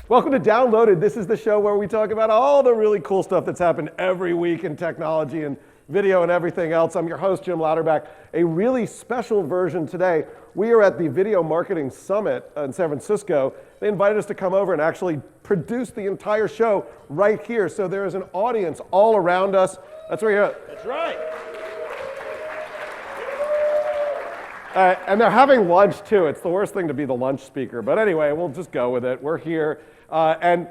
Welcome to Downloaded. This is the show where we talk about all the really cool stuff that's happened every week in technology and video and everything else. I'm your host, Jim Louderback. A really special version today. We are at the Video Marketing Summit in San Francisco. They invited us to come over and actually produce the entire show right here. So there is an audience all around us. That's where you're at. That's right. And they're having lunch too. It's the worst thing to be the lunch speaker. But anyway, we'll just go with it. We're here. I'm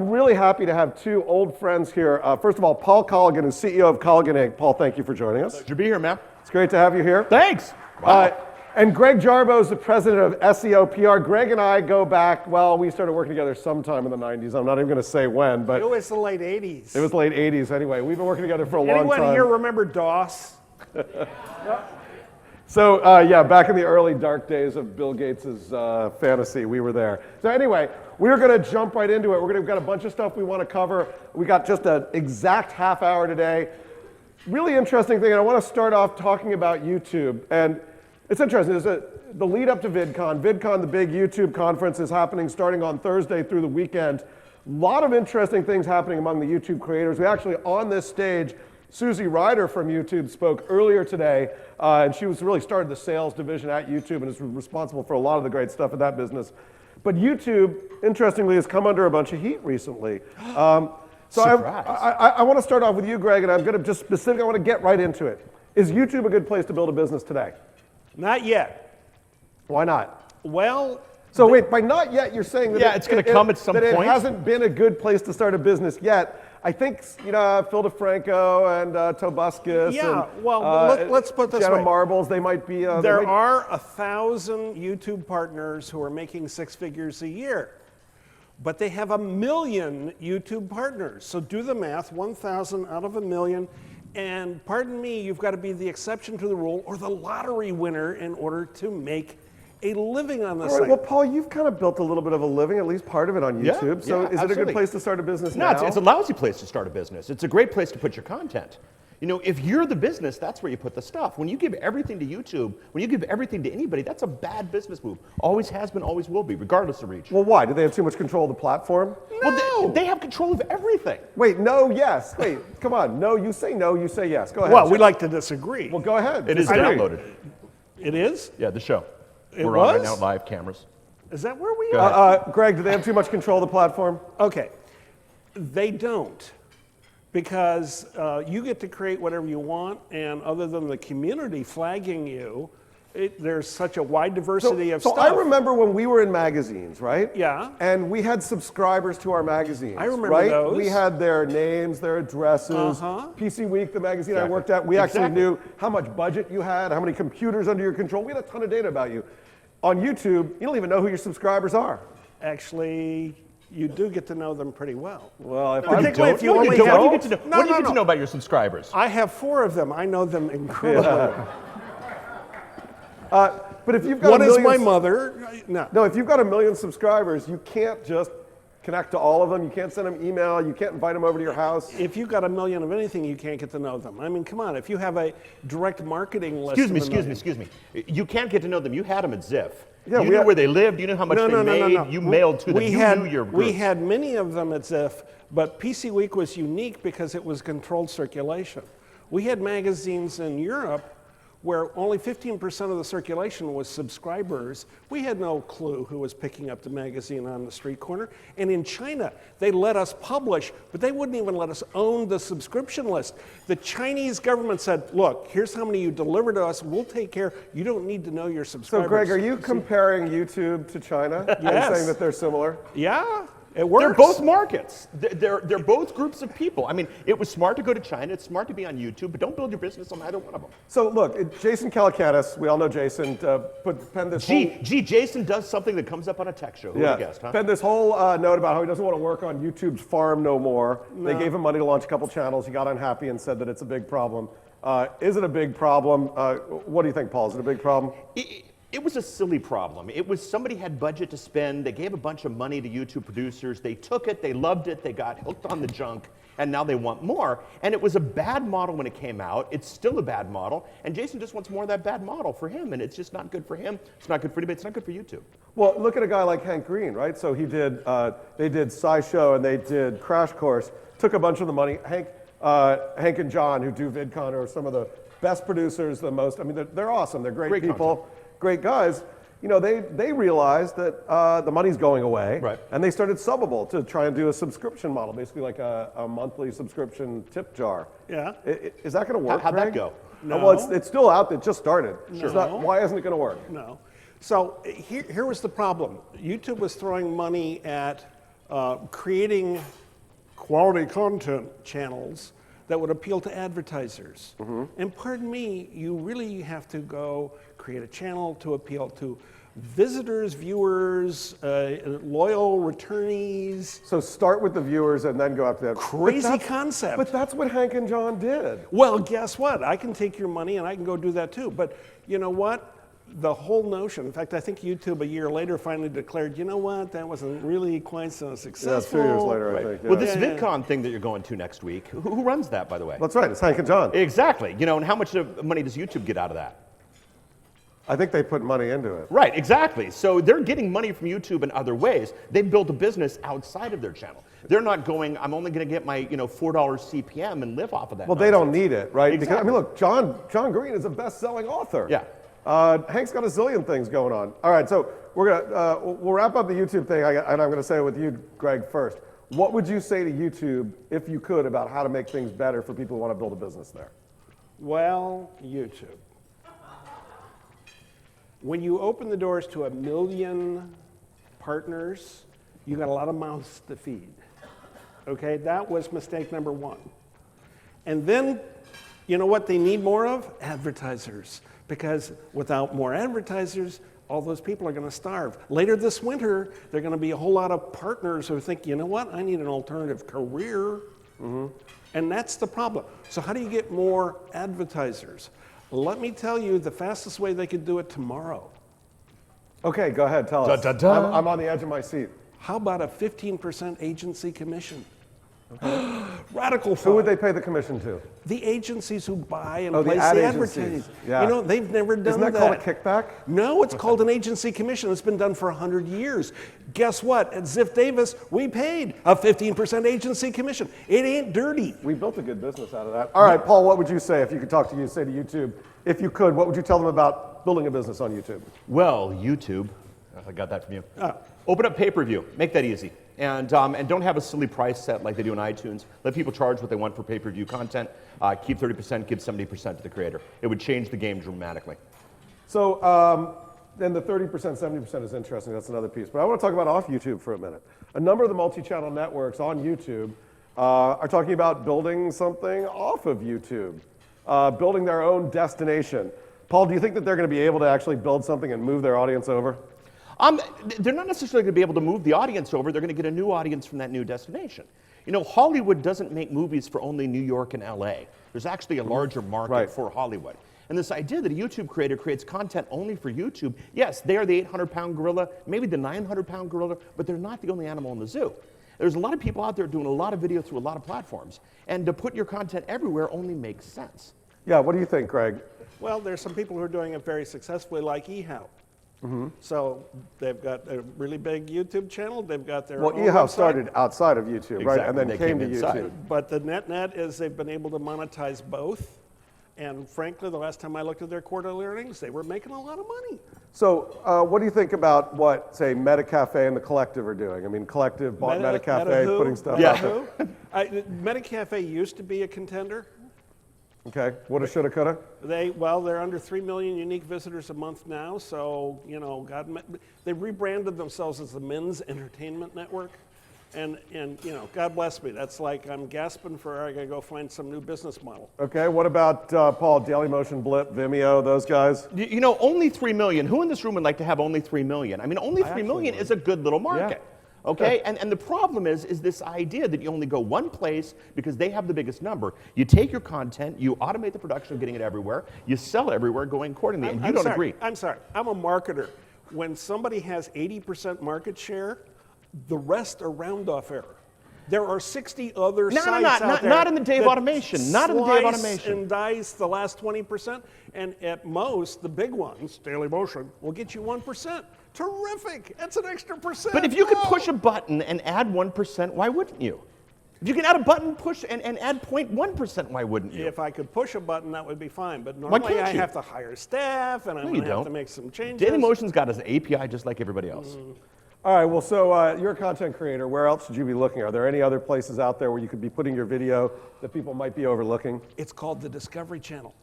really happy to have two old friends here. First of all, Paul Colligan is CEO of Colligan Inc. Paul, thank you for joining us. Pleasure to be here, man. It's great to have you here. Thanks. Wow. And Greg Jarboe is the president of SEO PR. Greg and I go back, well, we started working together sometime in the 90s. I'm not even going to say when, but It was the late 80s. it was the late 80s anyway. We've been working together for a long time. Anyone here remember DOS? So yeah, back in the early dark days of Bill Gates' fantasy, we were there. So anyway, we're going to jump right into it. We've got a bunch of stuff we want to cover. We got just an exact half hour today. Really interesting thing, and I want to start off talking about YouTube. And it's interesting, the lead up to VidCon. VidCon, the big YouTube conference, is happening starting on Thursday through the weekend. A lot of interesting things happening among the YouTube creators. We actually, on this stage, Susie Ryder from YouTube spoke earlier today, and she was really started the sales division at YouTube and is responsible for a lot of the great stuff in that business. But YouTube, interestingly, has come under a bunch of heat recently. So I want to start off with you, Greg, and I'm going to just specifically, I want to get right into it. Is YouTube a good place to build a business today? Not yet. Why not? Well, So wait, by not yet, you're saying that it's going to come at some that point. it hasn't been a good place to start a business yet. I think, Phil DeFranco and Tobuscus and let's put this Jenna way. Marbles, they might be... There are 1,000 YouTube partners who are making 6 figures a year, but they have 1 million YouTube partners. So do the math, 1,000 out of 1 million. And pardon me, you've got to be the exception to the rule or the lottery winner in order to make a living on this All right, thing. well, Paul, you've kind of built a little bit of a living, at least part of it on YouTube. So is it a absolutely. good place to start a business No, now? it's a lousy place to start a business. It's a great place to put your content. You know, if you're the business, that's where you put the stuff. When you give everything to YouTube, when you give everything to anybody, that's a bad business move. Always has been, always will be, regardless of reach. Well, why? Do they have too much control of the platform? No. Well, they have control of everything. Wait, no, yes. Wait, come on. No, you say yes. Go ahead. Well, we like to disagree. Well, go ahead. It is Disagree. downloaded. It is? Yeah, the show. It We're on right was? now, live cameras. Is that where we Go are? ahead. Greg, do they have too much control of the platform? Okay, they don't, because you get to create whatever you want, and other than the community flagging you, there's such a wide diversity of So stuff. I remember when we were in magazines, right? Yeah. And we had subscribers to our magazines. I remember right? those. We had their names, their addresses. PC Week, the magazine I worked at, we actually knew how much budget you had, how many computers under your control. We had a ton of data about you. On YouTube, you don't even know who your subscribers are. Actually, you do get to know them pretty well. Well, if Particularly if you No, only don't. have... What do you get to know? What do you get to know about your subscribers? I have 4 of them. I know them incredibly well. But if you've got One a is million, my mother. No, if you've got 1 million subscribers, you can't just connect to all of them. You can't send them email. You can't invite them over to your house. If you've got 1 million of anything, you can't get to know them. I mean, come on. If you have a direct marketing list... Excuse me. You can't get to know them. You had them at Ziff. Yeah, you knew where they lived. You knew how much they made. No. You mailed to them. You knew your groups. We had many of them at Ziff, but PC Week was unique because it was controlled circulation. We had magazines in Europe where only 15% of the circulation was subscribers. We had no clue who was picking up the magazine on the street corner. And in China, they let us publish, but they wouldn't even let us own the subscription list. The Chinese government said, look, here's how many you deliver to us. We'll take care. You don't need to know your subscribers. So, Greg, are you comparing YouTube to China? Yes. And saying that they're similar? Yeah, it works. They're both markets. They're both groups of people. I mean, it was smart to go to China. It's smart to be on YouTube, but don't build your business on either one of them. So, look, Jason Calacanis, we all know Jason, penned this whole... Jason does something that comes up on a tech show. Who would have guessed, huh? Penned this whole note about how he doesn't want to work on YouTube's farm no more. They gave him money to launch a couple channels. He got unhappy and said that it's a big problem. Is it a big problem? What do you think, Paul? Is it a big problem? It was a silly problem. It was somebody had budget to spend, they gave a bunch of money to YouTube producers, they took it, they loved it, they got hooked on the junk, and now they want more. And it was a bad model when it came out, it's still a bad model, and Jason just wants more of that bad model for him, and it's just not good for him, it's not good for anybody, it's not good for YouTube. Well, look at a guy like Hank Green, right? So he did, they did SciShow and they did Crash Course, took a bunch of the money. Hank and John, who do VidCon, are some of the best producers, the most, I mean, they're awesome, they're great people. Content. Great guys. You know, they realized that the money's going away, right. And they started Subbable to try and do a subscription model, basically like a monthly subscription tip jar. Yeah. Is that going to work? How'd that Greg? go? No. Well, it's still out. It just started. No. It's not, why isn't it going to work? No. So here was the problem. YouTube was throwing money at creating quality content channels that would appeal to advertisers. Mm-hmm. And pardon me, you really have to go create a channel to appeal to visitors, viewers, loyal returnees. So start with the viewers and then go after that. Crazy concept. But that's what Hank and John did. Well, guess what? I can take your money and I can go do that too. But you know what? The whole notion, in fact, I think YouTube a year later finally declared, you know what, that wasn't really quite so successful. Yeah, 2 years later, I think. Yeah. Well, this VidCon thing that you're going to next week, who runs that, by the way? That's right, it's Hank and John. Exactly. You know, and how much money does YouTube get out of that? I think they put money into it. Right, exactly. So they're getting money from YouTube in other ways. They've built a business outside of their channel. They're not going, I'm only going to get my $4 CPM and live off of that. Well, they don't need it, right? Exactly. Because, I mean, look, John Green is a best-selling author. Yeah. Hank's got a zillion things going on. All right, so we'll wrap up the YouTube thing, and I'm going to say it with you, Greg, first. What would you say to YouTube, if you could, about how to make things better for people who want to build a business there? Well, YouTube. When you open the doors to 1 million partners, you got a lot of mouths to feed. Okay, that was mistake number one. And then, you know what they need more of? Advertisers. Because without more advertisers, all those people are going to starve. Later this winter, there are going to be a whole lot of partners who think, you know what, I need an alternative career. Mm-hmm. And that's the problem. So how do you get more advertisers? Let me tell you the fastest way they could do it tomorrow. Okay, go ahead, tell us. I'm on the edge of my seat. How about a 15% agency commission? Okay. Radical thought. Who would they pay the commission to? The agencies who buy and the place ad the agencies. advertising. Yeah. You know, they've never done Isn't that called a kickback? No, it's called an agency commission. It's been done for 100 years. Guess what? At Ziff Davis, we paid a 15% agency commission. It ain't dirty. We built a good business out of that. All right, Paul, what would you say if you could talk to YouTube? If you could, what would you tell them about building a business on YouTube? Well, YouTube, I got that from you. Open up pay-per-view, make that easy. And don't have a silly price set like they do in iTunes. Let people charge what they want for pay-per-view content. Keep 30%, give 70% to the creator. It would change the game dramatically. So then the 30%, 70% is interesting. That's another piece. But I want to talk about off YouTube for a minute. A number of the multi-channel networks on YouTube are talking about building something off of YouTube, building their own destination. Paul, do you think that they're going to be able to actually build something and move their audience over? They're not necessarily going to be able to move the audience over. They're going to get a new audience from that new destination. You know, Hollywood doesn't make movies for only New York and LA. There's actually a larger market for Hollywood. And this idea that a YouTube creator creates content only for YouTube, yes, they are the 800-pound gorilla, maybe the 900-pound gorilla, but they're not the only animal in the zoo. There's a lot of people out there doing a lot of video through a lot of platforms. And to put your content everywhere only makes sense. Yeah, what do you think, Greg? Well, there's some people who are doing it very successfully, like eHow. Mm-hmm. So they've got a really big YouTube channel. They've got their own eHow website. started outside of YouTube, right? And then They came to inside. YouTube. But the net is they've been able to monetize both. And frankly, the last time I looked at their quarterly earnings, they were making a lot of money. So what do you think about what, say, MetaCafe and the Collective are doing? I mean, Collective bought MetaCafe, putting stuff out there. MetaCafe used to be a contender. Okay, woulda, shoulda, coulda? They're under 3 million unique visitors a month now, so, you know, they rebranded themselves as the Men's Entertainment Network. And you know, God bless me, that's like I'm gasping for I gotta go find some new business model. Okay, what about, Paul, Dailymotion, Blip, Vimeo, those guys? You know, only 3 million. Who in this room would like to have only 3 million? I mean, only 3 million is a good little market. Okay, and the problem is this idea that you only go one place because they have the biggest number. You take your content, you automate the production of getting it everywhere, you sell everywhere going accordingly, and you don't agree. I'm sorry, I'm a marketer. When somebody has 80% market share, the rest are round-off error. There are 60 other sites out there. Not in the day of automation. Not in the day of slice automation. and dice the last 20%, and at most, the big ones, Dailymotion, will get you 1%. Terrific! That's an extra percent. But if you could push a button and add 1%, why wouldn't you? If you can add a button, push and add 0.1%, why wouldn't you? If I could push a button, that would be fine. But normally I have to hire staff, and I'm going to have to make some changes. Dailymotion's got an API just like everybody else. All right, well, so you're a content creator. Where else should you be looking? Are there any other places out there where you could be putting your video that people might be overlooking? It's called the Discovery Channel.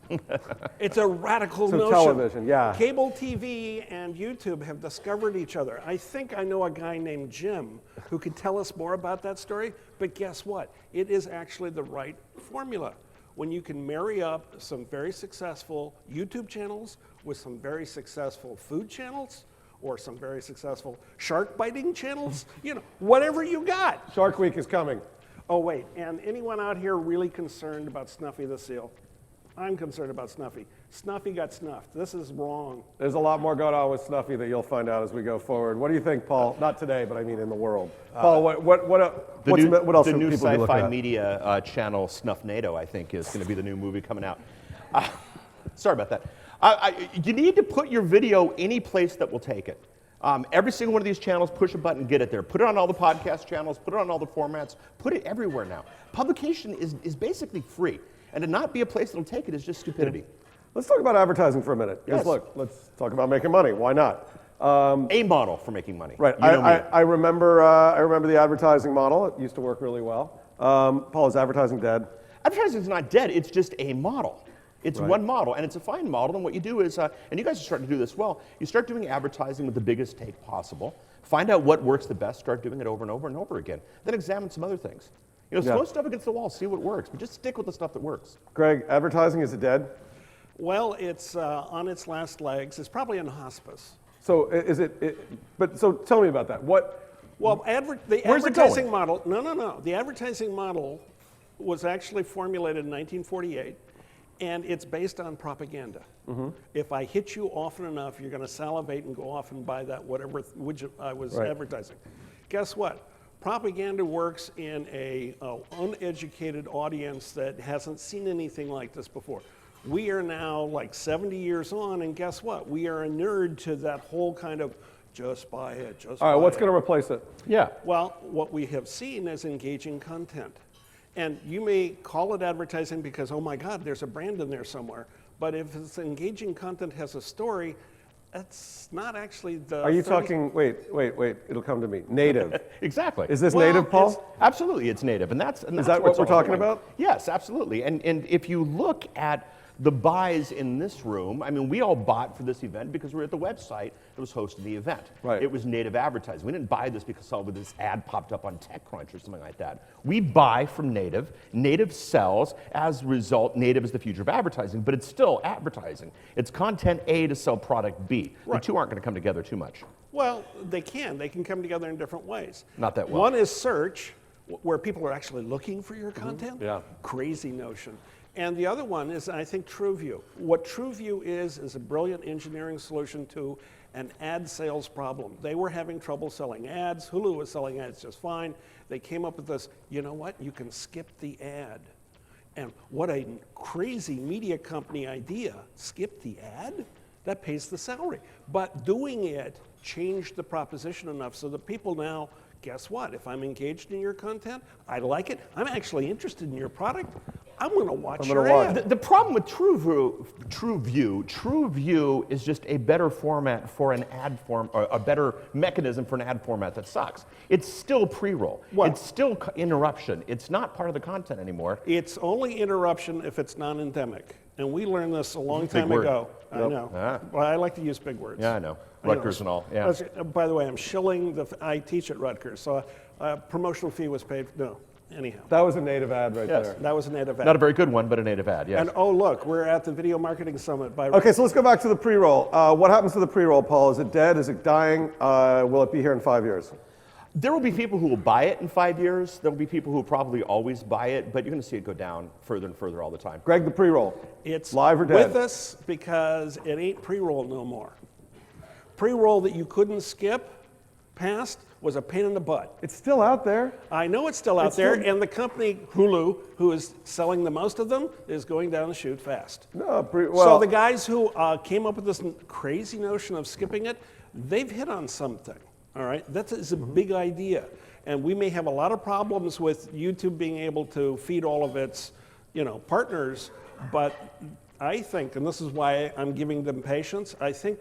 It's a radical So notion. television, yeah. Cable TV and YouTube have discovered each other. I think I know a guy named Jim who could tell us more about that story, but guess what? It is actually the right formula. When you can marry up some very successful YouTube channels with some very successful food channels, or some very successful shark biting channels, whatever you got. Shark Week is coming. Oh wait, and anyone out here really concerned about Snuffy the Seal? I'm concerned about Snuffy. Snuffy got snuffed. This is wrong. There's a lot more going on with Snuffy that you'll find out as we go forward. What do you think, Paul? Not today, but I mean in the world. Paul, what else The should new people be looking sci-fi at? media channel, Snuff NATO, I think, is going to be the new movie coming out. Sorry about that. You need to put your video any place that will take it. Every single one of these channels, push a button, get it there. Put it on all the podcast channels, put it on all the formats, put it everywhere now. Publication is basically free, and to not be a place that'll take it is just stupidity. Let's talk about advertising for a minute. Because Yes. look, let's talk about making money. Why not? A model for making money. Right. You know me. I remember the advertising model. It used to work really well. Paul, is advertising dead? Advertising is not dead, it's just a model. It's Right. one model, and it's a fine model, and what you do is, and you guys are starting to do this well, you start doing advertising with the biggest take possible, find out what works the best, start doing it over and over and over again, then examine some other things. Throw stuff against the wall, see what works, but just stick with the stuff that works. Greg, advertising, is it dead? Well, it's on its last legs. It's probably in hospice. So so tell me about that. Well, the Where's it advertising going? model, no. The advertising model was actually formulated in 1948, and it's based on propaganda. If I hit you often enough, you're going to salivate and go off and buy that whatever widget I was advertising. Guess what? Propaganda works in a uneducated audience that hasn't seen anything like this before. We are now like 70 years on, and guess what? We are inured to that whole kind of just buy it, just buy it. All right, what's going to replace it? Yeah. Well, what we have seen is engaging content. And you may call it advertising because, oh my God, there's a brand in there somewhere. But if it's engaging content has a story, that's not actually the... Are you talking, wait, it'll come to me. Native. Exactly. Is this native, Paul? Absolutely, it's native, and that's that where what it's we're all talking going. about? Yes, absolutely. And if you look at the buys in this room, I mean, we all bought for this event because we were at the website that was hosting the event. Right. It was native advertising. We didn't buy this because this ad popped up on TechCrunch or something like that. We buy from native. Native sells. As a result, native is the future of advertising, but it's still advertising. It's content A to sell product B. Right. The two aren't going to come together too much. Well, they can. They can come together in different ways. Not that well. One is search, where people are actually looking for your content. Yeah. Crazy notion. And the other one is, I think, TrueView. What TrueView is a brilliant engineering solution to an ad sales problem. They were having trouble selling ads. Hulu was selling ads just fine. They came up with this, you know what? You can skip the ad. And what a crazy media company idea. Skip the ad? That pays the salary. But doing it changed the proposition enough so that people now, guess what? If I'm engaged in your content, I like it, I'm actually interested in your product, I'm going to watch your ad. The problem with TrueView is just a better format for an ad form, or a better mechanism for an ad format that sucks. It's still pre-roll. What? It's still interruption. It's not part of the content anymore. It's only interruption if it's non-endemic. And we learned this a long time word. ago. I Yep. know. Ah. Well, I like to use big words. Yeah, I know. Rutgers and all. Yeah. By the way, I'm shilling I teach at Rutgers, so a promotional fee was paid. No, anyhow. That was a native ad right Yes. there. That was a native ad. Not a very good one, but a native ad, yes. And oh, look, we're at the Video Marketing Summit by Okay, so let's go back to the pre-roll. What happens to the pre-roll, Paul? Is it dead? Is it dying? Will it be here in 5 years? There will be people who will buy it in 5 years. There will be people who will probably always buy it, but you're going to see it go down further and further all the time. Greg, the pre-roll. It's live or dead? with us because it ain't pre-roll no more. Pre-roll that you couldn't skip past was a pain in the butt. It's still out there. I know it's still out It's there, still- and the company Hulu, who is selling the most of them, is going down the chute fast. No, So the guys who came up with this crazy notion of skipping it, they've hit on something. All right, that is a big idea, and we may have a lot of problems with YouTube being able to feed all of its, partners. But I think, and this is why I'm giving them patience, I think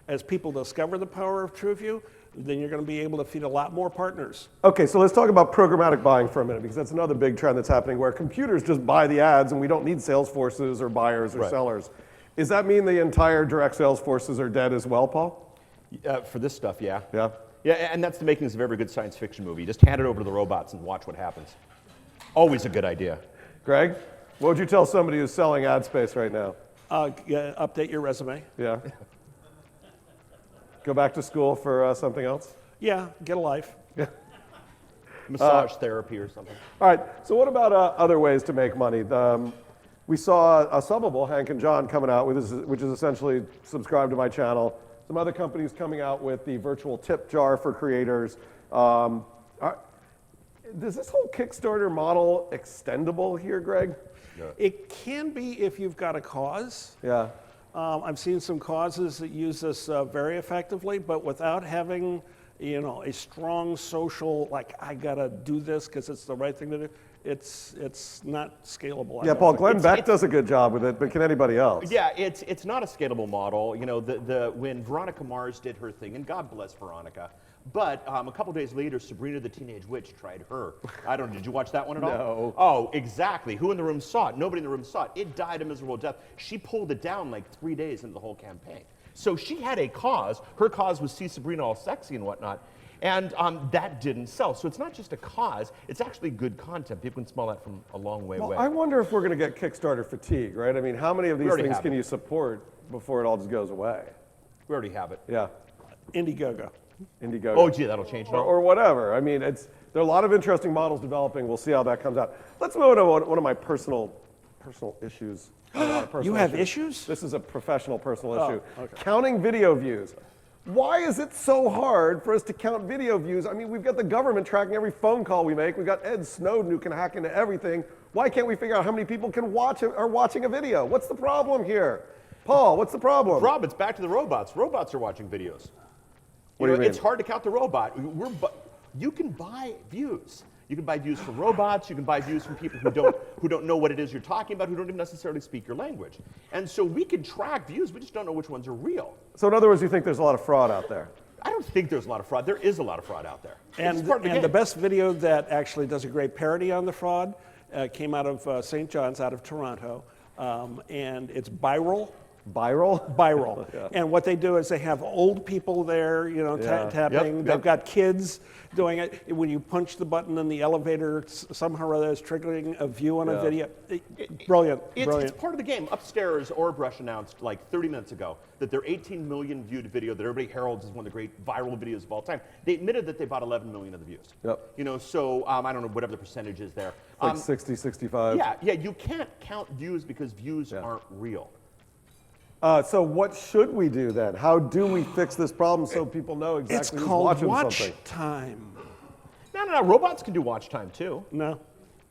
as people discover the power of TrueView, then you're going to be able to feed a lot more partners. Okay, so let's talk about programmatic buying for a minute, because that's another big trend that's happening where computers just buy the ads and we don't need sales forces or buyers or sellers. Does that mean the entire direct sales forces are dead as well, Paul? For this stuff, yeah. Yeah. Yeah, and that's the makings of every good science fiction movie. Just hand it over to the robots and watch what happens. Always a good idea. Greg, what would you tell somebody who's selling ad space right now? Update your resume. Yeah. Go back to school for something else? Yeah, get a life. Massage therapy or something. All right, so what about other ways to make money? We saw a Subbable, Hank and John, coming out with this, which is essentially subscribe to my channel. Some other companies coming out with the virtual tip jar for creators. Does this whole Kickstarter model extendable here, Greg? Yeah. It can be if you've got a cause. Yeah. I've seen some causes that use this very effectively, but without having, a strong social, like, I gotta do this because it's the right thing to do, it's not scalable. Yeah, Paul, Glenn Beck does a good job with it, but can anybody else? Yeah, it's not a scalable model. When Veronica Mars did her thing, and God bless Veronica, but a couple days later, Sabrina the Teenage Witch tried her. I don't know, did you watch that one at all? No. Oh, exactly. Who in the room saw it? Nobody in the room saw it. It died a miserable death. She pulled it down like 3 days into the whole campaign. So she had a cause. Her cause was see Sabrina all sexy and whatnot. And that didn't sell. So it's not just a cause, it's actually good content. People can smell that from a long way away. I wonder if we're going to get Kickstarter fatigue, right? I mean, how many of these things can you support before it all just goes away? We already have it. Yeah. Indiegogo. Indiegogo. Oh, gee, that'll change it all. Or whatever. I mean, there are a lot of interesting models developing. We'll see how that comes out. Let's move on to one of my personal issues. You have issues? This is a professional personal Oh, issue. okay. Counting video views. Why is it so hard for us to count video views? I mean, we've got the government tracking every phone call we make. We've got Ed Snowden who can hack into everything. Why can't we figure out how many people are watching a video? What's the problem here? Paul, what's the problem? Rob, it's back to the robots. Robots are watching videos. What do you mean? It's hard to count the robot. You can buy views. You can buy views from robots. You can buy views from people who don't know what it is you're talking about, who don't even necessarily speak your language. And so we can track views. We just don't know which ones are real. So in other words, you think there's a lot of fraud out there? I don't think there's a lot of fraud. There is a lot of fraud out there. And, It's part of the game. the best video that actually does a great parody on the fraud came out of St. John's, out of Toronto, and it's Viral. Viral? Viral. Yeah. And what they do is they have old people there, tapping. Yep. They've got kids doing it. When you punch the button in the elevator, somehow or other it's triggering a view on a video. Brilliant. It's part of the game. Upstairs, Orbrush announced like 30 minutes ago that their 18 million viewed video that everybody heralds as one of the great viral videos of all time, they admitted that they bought 11 million of the views. Yep. So I don't know, whatever the percentage is there. Like 60, 65. Yeah, you can't count views because views aren't real. So what should we do then? How do we fix this problem so people know exactly It's who's called watching watch something? time. No. Robots can do watch time too. No.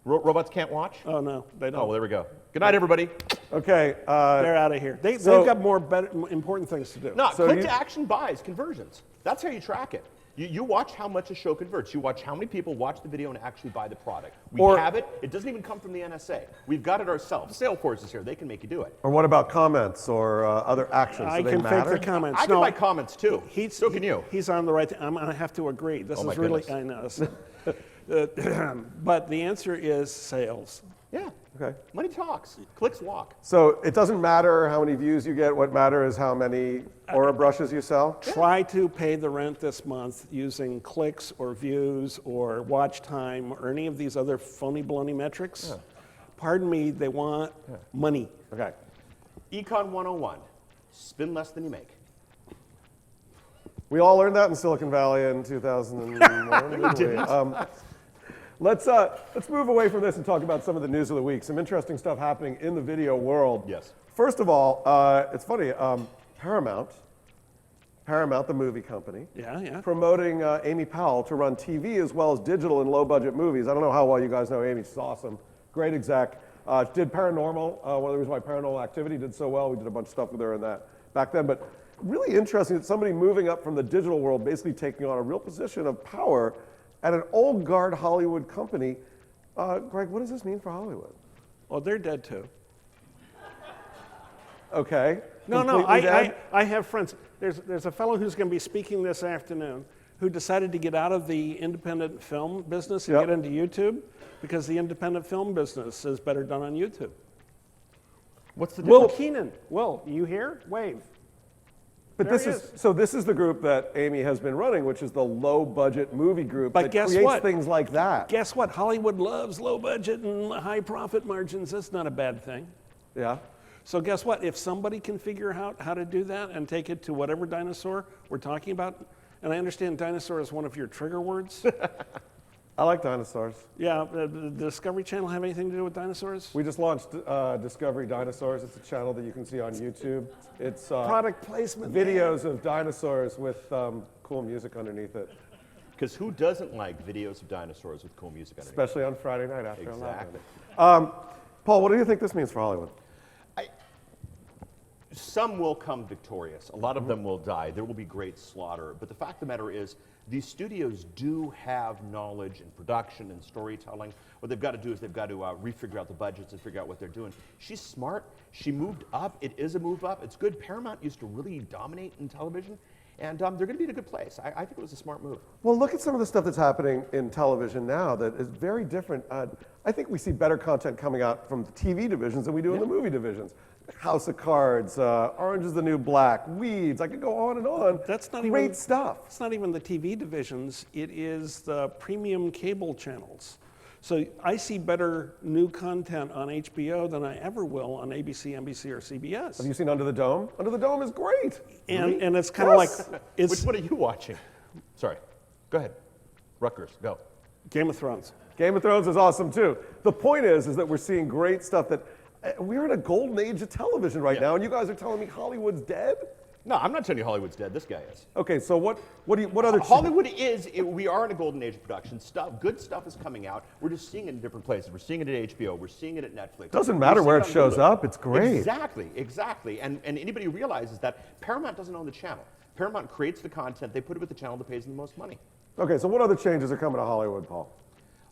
Robots can't watch? Oh, no, they don't. Oh, well, there we go. Good night, everybody. Okay. They're out of here. They've got more important things to do. No, So click-to-action buys, conversions. That's how you track it. You watch how much a show converts. You watch how many people watch the video and actually buy the product. We have it. It doesn't even come from the NSA. We've got it ourselves. Salesforce is here. They can make you do it. Or what about comments or other actions? I Do they can matter? fake the comments. I can buy comments too. So can you. He's on the right. I'm going to have to agree. This my is really. goodness. I know. But the answer is sales. Yeah. Okay. Money talks. Clicks walk. So it doesn't matter how many views you get. What matters is how many Aura brushes you sell? Try to pay the rent this month using clicks or views or watch time or any of these other phony baloney metrics. Pardon me, they want money. Okay. Econ 101. Spend less than you make. We all learned that in Silicon Valley in 2001, didn't we? Let's move away from this and talk about some of the news of the week. Some interesting stuff happening in the video world. Yes. First of all, it's funny, Paramount, the movie company, promoting Amy Powell to run TV as well as digital and low-budget movies. I don't know how well you guys know Amy. She's awesome. Great exec. Did Paranormal. One of the reasons why Paranormal Activity did so well, we did a bunch of stuff with her in that back then. But really interesting that somebody moving up from the digital world, basically taking on a real position of power at an old guard Hollywood company. Greg, what does this mean for Hollywood? Well, they're dead too. Okay. No, Completely dead? I have friends. There's a fellow who's going to be speaking this afternoon who decided to get out of the independent film business and get into YouTube because the independent film business is better done on YouTube. What's the Will difference? Keenan. Will, you here? Wave. But There this he is so. This is the group that Amy has been running, which is the low-budget movie group But that guess creates what? things like that. Guess what? Hollywood loves low budget and high profit margins. That's not a bad thing. Yeah. So guess what? If somebody can figure out how to do that and take it to whatever dinosaur we're talking about, and I understand dinosaur is one of your trigger words. I like dinosaurs. Yeah, the Discovery Channel have anything to do with dinosaurs? We just launched Discovery Dinosaurs. It's a channel that you can see on YouTube. It's Product placement. videos of dinosaurs with cool music underneath it, Because who doesn't like videos of dinosaurs with cool music underneath? especially on Friday night after Exactly. 11. Paul, what do you think this means for Hollywood? Some will come victorious. A lot of them will die. There will be great slaughter. But the fact of the matter is, these studios do have knowledge in production and storytelling. What they've got to do is they've got to refigure out the budgets and figure out what they're doing. She's smart. She moved up. It is a move up. It's good. Paramount used to really dominate in television, and they're going to be in a good place. I think it was a smart move. Well, look at some of the stuff that's happening in television now that is very different. I think we see better content coming out from the TV divisions than we do in the movie divisions. House of Cards, Orange is the New Black, Weeds. I could go on and on. That's not great even stuff. It's not even the TV divisions. It is the premium cable channels. So I see better new content on HBO than I ever will on ABC, NBC, or CBS. Have you seen Under the Dome? Under the Dome is great. And it's kind of Yes. like it's Which one are you watching? Sorry. Go ahead. Rutgers, go. Game of Thrones. Game of Thrones is awesome too. The point is that we're seeing great stuff that we're in a golden age of television right now, and you guys are telling me Hollywood's dead? No, I'm not telling you Hollywood's dead. This guy is. Okay, so what other Hollywood is, we are in a golden age of production. Good stuff is coming out. We're just seeing it in different places. We're seeing it at HBO. We're seeing it at Netflix. Doesn't matter where it shows up. It's great. Exactly. And anybody who realizes that Paramount doesn't own the channel. Paramount creates the content. They put it with the channel that pays them the most money. Okay, so what other changes are coming to Hollywood, Paul?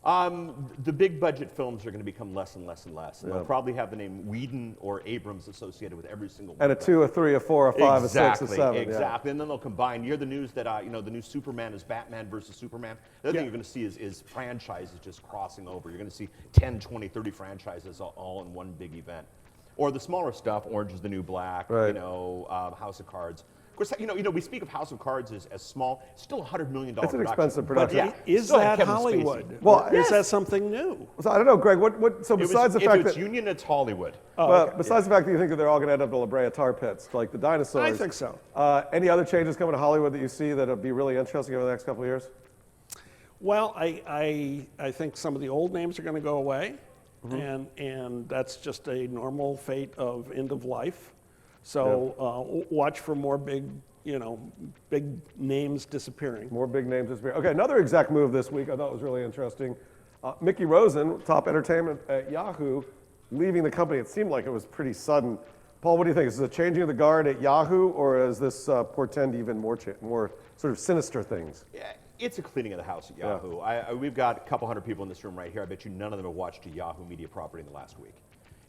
The big budget films are going to become less and less and less. And they'll probably have the name Whedon or Abrams associated with every single one. And a 2, a 3, a 4, a 5, a 6, a 7. Exactly. And then they'll combine. You hear the news that the new Superman is Batman versus Superman. The other thing you're going to see is franchises just crossing over. You're going to see 10, 20, 30 franchises all in one big event. Or the smaller stuff, Orange is the New Black, Right. House of Cards. Of course, we speak of House of Cards as small. Still $100 million It's an production. expensive But production. yeah, Is still had that Kevin Spacey. Hollywood? Well, Or is that something new? So I don't know, Greg. So besides the If fact it's that union, it's Hollywood. besides the fact that you think that they're all going to end up in La Brea tar pits, like the dinosaurs. I think so. Any other changes coming to Hollywood that you see that would be really interesting over the next couple of years? Well, I think some of the old names are going to go away, and that's just a normal fate of end of life. So watch for more big names disappearing. More big names disappear. Okay, another exec move this week I thought was really interesting. Mickie Rosen, top entertainment at Yahoo, leaving the company. It seemed like it was pretty sudden. Paul, what do you think? Is this a changing of the guard at Yahoo, or does this portend even more sort of sinister things? Yeah, it's a cleaning of the house at Yahoo. We've got a couple hundred people in this room right here. I bet you none of them have watched a Yahoo media property in the last week.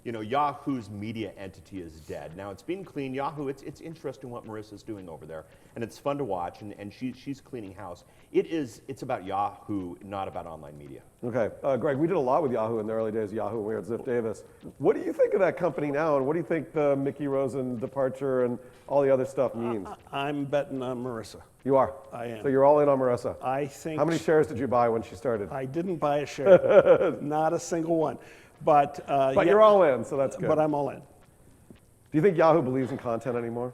Yahoo's media entity is dead. Now it's being cleaned. Yahoo, it's interesting what Marissa's doing over there, and it's fun to watch. And she's cleaning house. It's about Yahoo, not about online media. Okay, Greg, we did a lot with Yahoo in the early days of Yahoo when we were at Ziff Davis. What do you think of that company now, and what do you think the Mickie Rosen departure and all the other stuff means? I'm betting on Marissa. You are? I am. So you're all in on Marissa? I think. How many shares did you buy when she started? I didn't buy a share, not a single one. But You're all in, so that's good. But I'm all in. Do you think Yahoo believes in content anymore?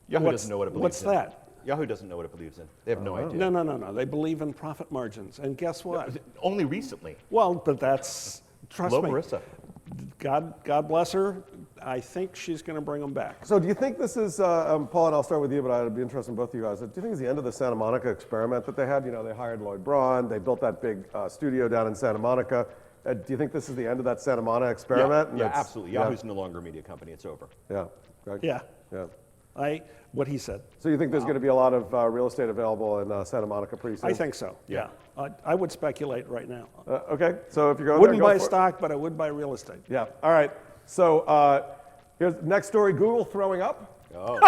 Yahoo doesn't know what it believes What's in. that? Yahoo doesn't know what it believes in. They have no idea. No. They believe in profit margins. And guess what? Only recently. Well, but that's, trust Hello, me. Marissa. God bless her. I think she's going to bring them back. So do you think this is, Paul, and I'll start with you, but I'd be interested in both of you guys. Do you think it's the end of the Santa Monica experiment that they had? You know, they hired Lloyd Braun, they built that big studio down in Santa Monica. Do you think this is the end of that Santa Monica experiment? Yeah, absolutely. Yahoo's no longer a media company. It's over. Yeah. Greg? Yeah. Yeah. What he said. So you think there's going to be a lot of real estate available in Santa Monica pretty soon? I think so. Yeah. I would speculate right now. Okay. So if you're going Wouldn't there, buy go for it. stock, but I would buy real estate. Yeah. All right. So here's the next story. Google throwing up. Oh.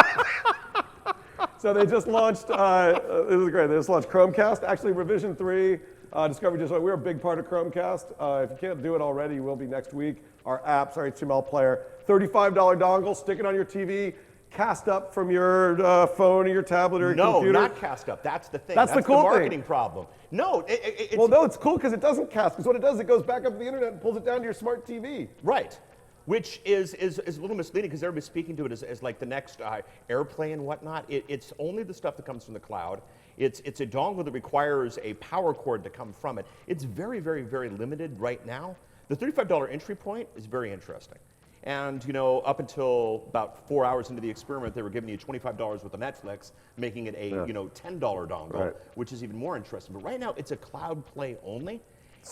So they just launched, this is great, they just launched Chromecast. Actually, revision 3, Discovery just, we're a big part of Chromecast. If you can't do it already, you will be next week. Our apps, our HTML player, $35 dongle, stick it on your TV, cast up from your phone or your tablet or your computer. No, not cast up. That's the thing. That's the cool thing. marketing problem. No, it's... Well, no, it's cool because it doesn't cast, because what it does, it goes back up to the internet and pulls it down to your smart TV. Right. Which is a little misleading because everybody's speaking to it as like the next AirPlay and whatnot. It's only the stuff that comes from the cloud. It's a dongle that requires a power cord to come from it. It's very, very, very limited right now. The $35 entry point is very interesting. And you know, up until about 4 hours into the experiment, they were giving you $25 worth of Netflix, making it a $10 dongle, which is even more interesting. But right now, it's a cloud play only.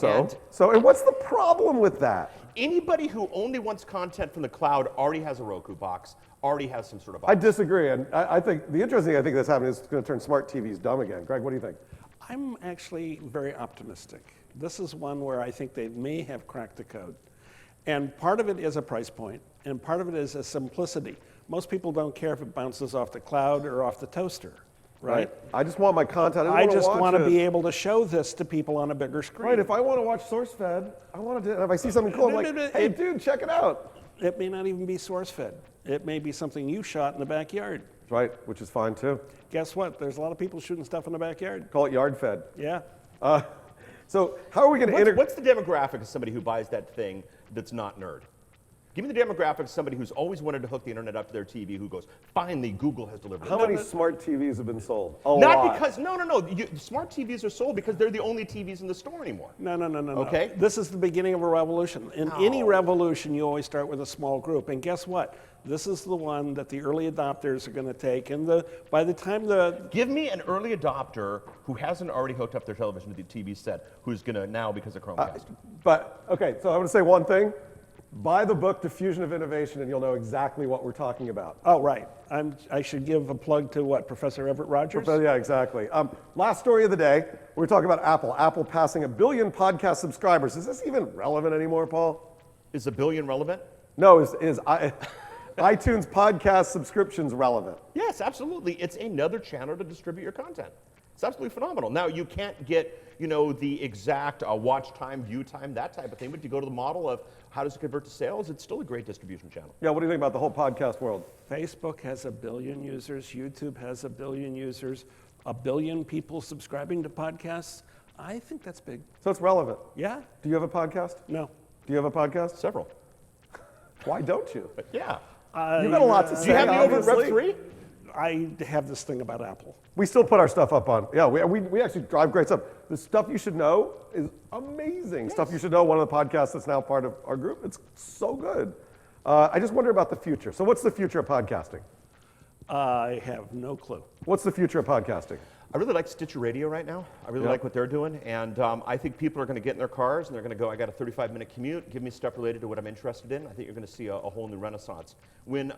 And what's the problem with that? Anybody who only wants content from the cloud already has a Roku box, already has some sort of box. I disagree, and I think the interesting thing I think that's happening is it's going to turn smart TVs dumb again. Greg, what do you think? I'm actually very optimistic. This is one where I think they may have cracked the code. And part of it is a price point, and part of it is a simplicity. Most people don't care if it bounces off the cloud or off the toaster, right? I just want my content. I just want to be able to show this to people on a bigger screen. Right, if I want to watch SourceFed, I want to do it. If I see something cool, I'm like, hey, dude, check it out. It may not even be SourceFed. It may be something you shot in the backyard. Right, which is fine too. Guess what? There's a lot of people shooting stuff in the backyard. Call it yard fed. Yeah. So how are we going to integrate? What's the demographic of somebody who buys that thing that's not nerd? Give me the demographic of somebody who's always wanted to hook the internet up to their TV who goes, finally, Google has delivered. How many smart TVs have been sold? A Not lot. because, no. Smart TVs are sold because they're the only TVs in the store anymore. No. Okay. This is the beginning of a revolution. In any revolution, you always start with a small group. And guess what? This is the one that the early adopters are going to take. And by the time Give me an early adopter who hasn't already hooked up their television to the TV set, who's going to now because of Chromecast. Okay, so I'm going to say one thing. Buy the book, Diffusion of Innovation, and you'll know exactly what we're talking about. Oh, right. I should give a plug to what, Professor Everett Rogers? Yeah, exactly. Last story of the day, we're talking about Apple. Apple passing 1 billion podcast subscribers. Is this even relevant anymore, Paul? Is 1 billion relevant? No, is iTunes podcast subscriptions relevant? Yes, absolutely. It's another channel to distribute your content. It's absolutely phenomenal. Now, you can't get, the exact watch time, view time, that type of thing, but if you go to the model of how does it convert to sales, it's still a great distribution channel. Yeah, what do you think about the whole podcast world? Facebook has 1 billion users. YouTube has 1 billion users. 1 billion people subscribing to podcasts. I think that's big. So it's relevant. Yeah. Do you have a podcast? No. Do you have a podcast? Several. Why don't you? Yeah. You've got a lot to say. Do you have me over at obviously. Rep 3? I have this thing about Apple. We still put our stuff up on. Yeah, we actually drive great stuff. The stuff you should know is amazing. Yes. Stuff you should know, one of the podcasts that's now part of our group. It's so good. I just wonder about the future. So what's the future of podcasting? I have no clue. What's the future of podcasting? I really like Stitcher Radio right now. I really like what they're doing. And I think people are going to get in their cars and they're going to go, I got a 35-minute commute. Give me stuff related to what I'm interested in. I think you're going to see a whole new renaissance. When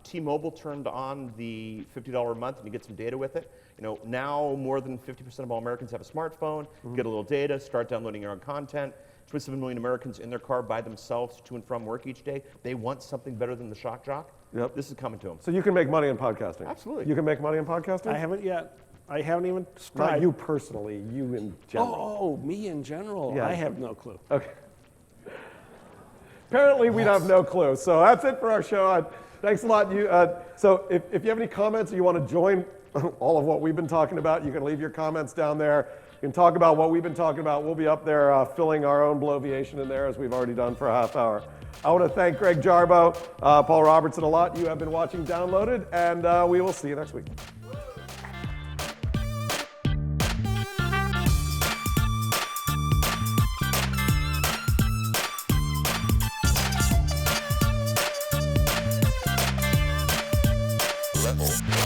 T-Mobile turned on the $50 a month and you get some data with it, now more than 50% of all Americans have a smartphone, get a little data, start downloading your own content. 27 million Americans in their car by themselves to and from work each day. They want something better than the shock jock. Yep. This is coming to them. So you can make money in podcasting? Absolutely. You can make money in podcasting? I haven't yet. I haven't even Not tried. you personally, you in general. Oh, me in general. Yeah. I have no clue. Okay. Apparently we'd have no clue. So that's it for our show. Thanks a lot. So if you have any comments or you want to join all of what we've been talking about, you can leave your comments down there. You can talk about what we've been talking about. We'll be up there filling our own bloviation in there as we've already done for a half hour. I want to thank Greg Jarboe, Paul Robertson a lot. You have been watching Downloaded, and we will see you next week. level.